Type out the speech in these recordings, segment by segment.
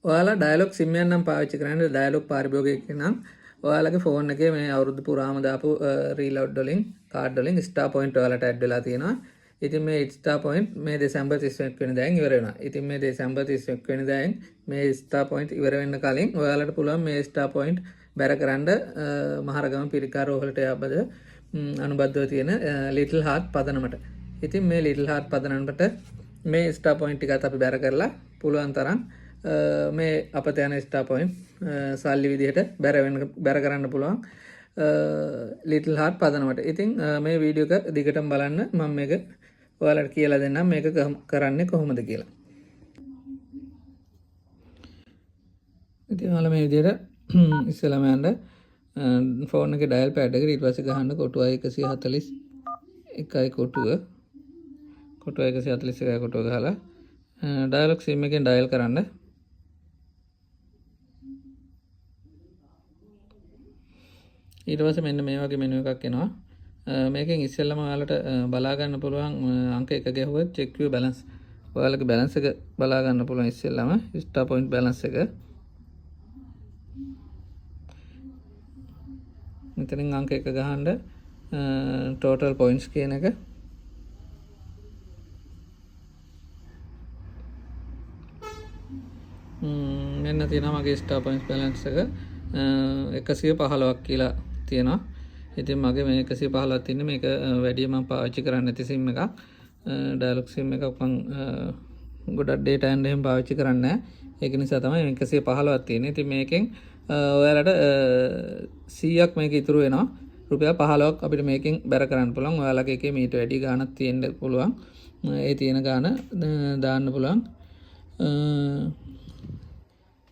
ඔයාලා dialogue sim එකක් නම් පාවිච්චි කරන්නේ ඩයලොග් පාරිභෝගිකයෙක් නම් ඔයාලගේ ෆෝන් එකේ මේ අවුරුදු පුරාම දාපු රීලෝඩ් වලින් කාඩ් වලින් ස්ටාර් පොයින්ට් ඔයාලට ඇඩ් වෙලා තියෙනවා. ඉතින් මේ ස්ටාර් පොයින්ට් මේ දෙසැම්බර් 31 වෙනිදාෙන් ඉවර වෙනවා. ඉතින් මේ දෙසැම්බර් 31 වෙනිදාෙන් මේ ස්ටාර් පොයින්ට් ඉවර වෙන්න කලින් ඔයාලට පුළුවන් මේ ස්ටාර් පොයින්ට් බැර කරන්න මහරගම පිරිකා රෝහලට යබද අනුබද්ධව තියෙන ලිටල් හාර්ට් පදනමට. ඉතින් මේ ලිටල් හාර්ට් පදනමට මේ ස්ටාර් පොයින්ට් ටිකත් අපි බැර කරලා පුළුවන් තරම් මේ අපත යන ස්ටාර් පොයින්ට් සල්ලි විදිහට බැර කරන්න පුළුවන් ලිටල් හාර්ට් පදනමට. ඉතින් මේ වීඩියෝ එක දිගටම බලන්න. මම මේක ඔයාලට කියලා දෙන්නම් මේක කරන්නේ කොහොමද කියලා. ඉතින් ඔයාලා මේ විදිහට ඉස්සෙල්ලාම යන්න ෆෝන් එකේ ඩයල් පෑඩ් එකට ඊට පස්සේ ගහන්න කොටුව 141යි කොටුව 141යි කොටුව ගහලා ඩයලොග් සිම් එකෙන් ඩයල් කරන්න. ඊට පස්සේ මෙන්න මේ වගේ මෙනු එකක් එනවා. මේකෙන් ඉස්සෙල්ලාම ඔයාලට බලා ගන්න පුළුවන් අංක 1 ගැහුවොත් check your balance. ඔයාලගේ balance එක බලා ගන්න පුළුවන් ඉස්සෙල්ලාම star point balance එක. මෙතනින් අංක 1 ගහන්න total points කියන එක. මෙන්න තියෙනවා මගේ star points balance එක 115ක් කියලා තියෙනවා. ඉතින් මගේ මේ 115ක් තින්නේ මේක වැඩි මම පාවිච්චි කරන්නේ නැති SIM එකක්. ඩයලොග් SIM එකක් මම ගොඩක් data and එහෙම පාවිච්චි කරන්නේ නැහැ. ඒක නිසා තමයි මේ 115ක් තියෙන්නේ. ඉතින් මේකෙන් ඔයාලට 100ක් මේක ඉතුරු වෙනවා. රුපියල් 15ක් අපිට මේකෙන් බැර කරන්න පුළුවන්. ඔයාලගේ එකේ මීට වැඩි ගාණක් තියෙන්න පුළුවන්. ඒ තියෙන ගාණ දාන්න පුළුවන්.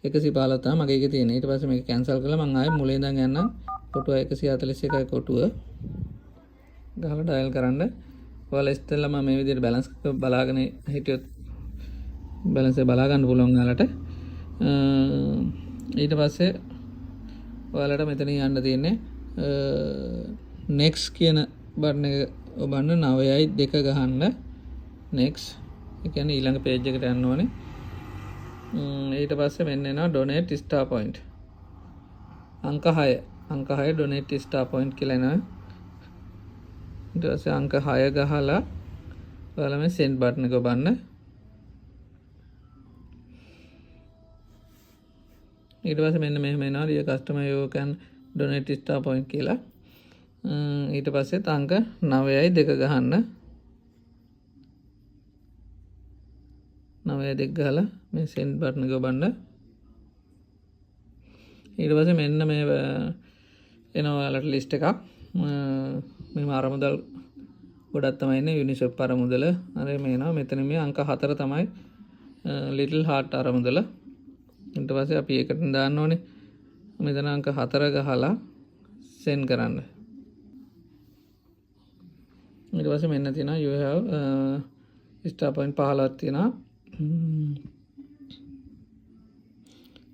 115 තමයි මගේ එකේ තියෙන්නේ. ඊට පස්සේ මේක කැන්සල් කරලා මම ආයෙ මුලින් ඉඳන් යන්නම්. කොටුව 141යි කොටුව ගහලා ඩයල් කරන්න. ඔයාලා ඉස්සෙල්ලාම මේ විදිහට බැලන්ස් බලාගෙන හිටියොත් බැලන්ස් එක බලා ගන්න පුළුවන් ඔයාලට. ඊට පස්සේ ඔයාලට මෙතන යන්න තියෙන්නේ next කියන බටන් එක ඔබන්න 9යි 2 ගහන්න. next ඒ කියන්නේ ඊළඟ page එකට යන්න ඕනේ. ඊට පස්සේ මෙන්න එනවා donate star point අංක 6 donate star point කියලා එනවා. ඊට පස්සේ අංක 6 ගහලා ඔයාලා මේ send button එක ඔබන්න. ඊට පස්සේ මෙන්න මෙහෙම එනවා dear customer you can donate star point කියලා. ඊට පස්සේ අංක 9යි 2 ගහන්න. 9යි 2 ගහලා මේ send button එක ඔබන්න. ඊට පස්සේ මෙන්න මේ එනවා ඔයාලට list එකක්. මේ අරමුදල් ගොඩක් තමයි ඉන්නේ UNICEF අරමුදල. අර මේ එනවා මෙතන මේ අංක 4 තමයි little heart අරමුදල. ඊට පස්සේ අපි ඒකට දාන්න ඕනේ. මෙතන අංක 4 ගහලා send කරන්න. ඊට පස්සේ මෙන්න තියෙනවා you have star point 15ක් තියෙනවා.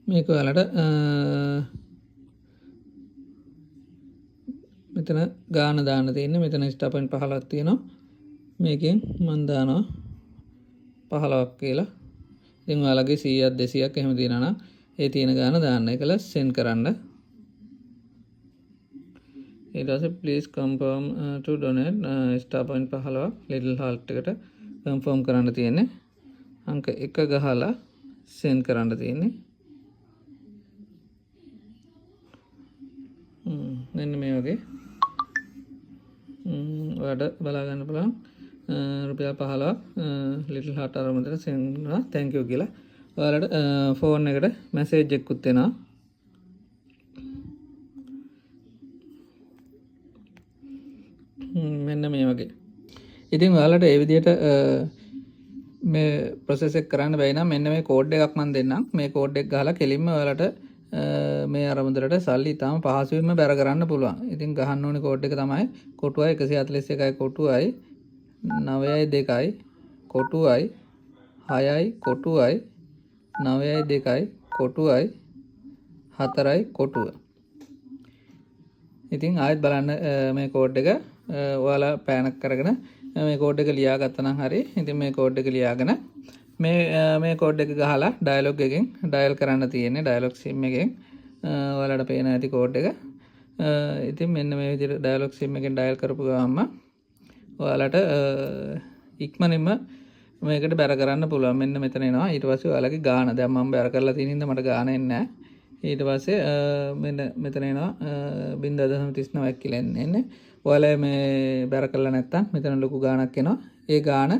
මේක ඔයාලට මෙතන ගාන දාන්න තියෙන්නේ. මෙතන star point 15ක් තියෙනවා. මේකෙන් මම දානවා 15ක් කියලා. ඉතින් ඔයාලගේ 100ක් 200ක් එහෙම තියෙනවා නම් ඒ තියෙන ගාන දාන්න. ඒකල send කරන්න. ඊට පස්සේ please confirm to donate star point 15 little heart එකට confirm කරන්න තියෙන්නේ. අංක 1 ගහලා send කරන්න තියෙන්නේ. මෙන්න මේ වගේ ඔයාලට බලා ගන්න පුළුවන් රුපියල් 15ක් little heart අරමුදට send කරනවා thank you කියලා. ඔයාලට ෆෝන් එකට මැසේජ් එකකුත් එනවා. මෙන්න මේ වගේ. ඉතින් ඔයාලට ඒ විදිහට මේ process එක කරන්න බැයි නම් මෙන්න මේ කෝඩ් එකක් මම දෙන්නම්. මේ කෝඩ් එක ගහලා කෙලින්ම ඔයාලට මේ අරමුදලට සල්ලි ඉතාම පහසුවෙන්ම බැර කරන්න පුළුවන්. ඉතින් ගහන්න ඕනේ කෝඩ් එක තමයි කොටුවයි 141යි කොටුවයි 9යි 2යි කොටුවයි 6යි කොටුවයි 9යි 2යි කොටුවයි 4යි කොටුව. ඉතින් ආයෙත් බලන්න මේ කෝඩ් එක ඔයාලා පෑනක් කරගෙන මේ කෝඩ් එක ලියා ගත්තා නම් හරි. ඉතින් මේ කෝඩ් එක ලියාගෙන මේ කෝඩ් එක ගහලා ඩයලොග් එකෙන් ඩයල් කරන්න තියෙන්නේ ඩයලොග් සිම් එකෙන් ඔයාලට පේන ඇති කෝඩ් එක. ඉතින් මෙන්න මේ විදිහට ඩයලොග් සිම් එකෙන් ඩයල් කරපු ගමන්ම ඔයාලට ඉක්මනින්ම මේකට බැර කරන්න පුළුවන්. මෙන්න මෙතන එනවා. ඊට පස්සේ ඔයාලගේ ගාන දැන් මම බැර කරලා තියෙන හින්දා මට ගාන එන්නේ නැහැ. ඊට පස්සේ මෙන්න මෙතන එනවා 0.39ක් කියලා එන්නේ. ඔයාලා මේ බැර කරලා නැත්තම් මෙතන ලොකු ගාණක් එනවා. ඒ ගාණ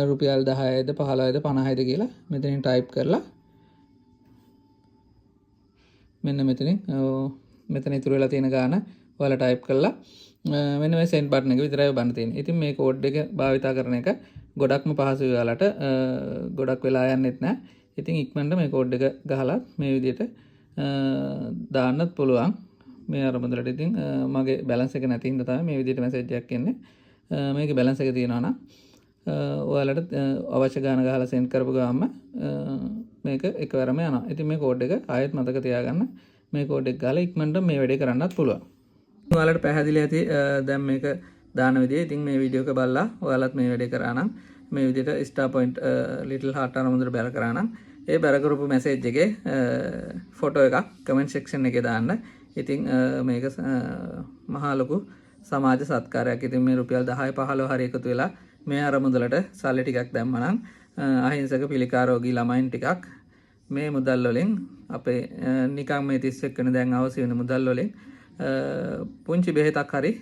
රුපියල් 10යිද 15යිද 50යිද කියලා මෙතනින් ටයිප් කරලා මෙන්න මෙතන ඉතුරු වෙලා තියෙන ගාණ ඔයාලා ටයිප් කරලා මෙන්න මේ send button එක විතරයි ඔබන්න තියෙන්නේ. ඉතින් මේ කෝඩ් එක භාවිතා කරන එක ගොඩක්ම පහසුයි ඔයාලට. ගොඩක් වෙලා යන්නෙත් නැහැ. ඉතින් ඉක්මනට මේ කෝඩ් එක ගහලා මේ විදිහට දාන්නත් පුළුවන්. මේ අරමුදලට ඉතින් මගේ බැලන්ස් එක නැති හින්දා තමයි මේ විදිහට මැසේජ් එකක් එන්නේ. මේකේ බැලන්ස් එක තියෙනවා නම් ඔයාලට අවශ්‍ය ගාන ගහලා send කරපු ගාම මේක එකවරම යනවා. ඉතින් මේ කෝඩ් එක ආයෙත් මතක තියාගන්න. මේ කෝඩ් එක ගාලා ඉක්මනට මේ වැඩේ කරන්නත් පුළුවන්. ඔයාලට පැහැදිලි ඇති දැන් මේක දාන විදිය. ඉතින් මේ වීඩියෝ එක බලලා ඔයාලත් මේ වැඩේ කරා නම් මේ විදිහට star point little heart අරමුදට බැල කරා නම් ඒ බැර කරපු මැසේජ් එකේ ෆොටෝ එකක් කමෙන්ට් සෙක්ෂන් එකේ දාන්න. ඉතින් මේක මහා ලොකු සමාජ සත්කාරයක්. ඉතින් මේ රුපියල් 10 15 හරි එකතු වෙලා මේ අරමුදලට සල්ලි ටිකක් දැම්මා නම් අහිංසක පිළිකාරෝගී ළමයින් ටිකක් මේ මුදල් වලින් අපේ නිකන් මේ 31 වෙනි දැන් අවශ්‍ය වෙන මුදල් වලින් පුංචි බෙහෙතක් හරි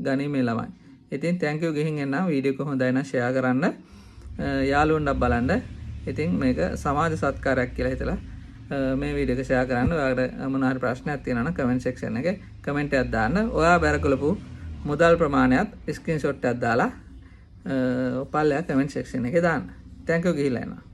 ගනී මේ ළමයි. ඉතින් thank you ගිහින් එන්න වීඩියෝ එක හොඳයි නම් share කරන්න. යාළුවන්ට බලන්න. ඉතින් මේක සමාජ සත්කාරයක් කියලා හිතලා මේ වීඩියෝ එක share කරන්න. ඔයාලට මොන හරි ප්‍රශ්නයක් තියෙනවා නම් comment section එකේ comment එකක් දාන්න. ඔයා බැර කළපු මුදල් ප්‍රමාණයත් screenshot එකක් දාලා පල්ලෙහා comment section එකේ දාන්න. thank you ගිහිල්ලා එන්න.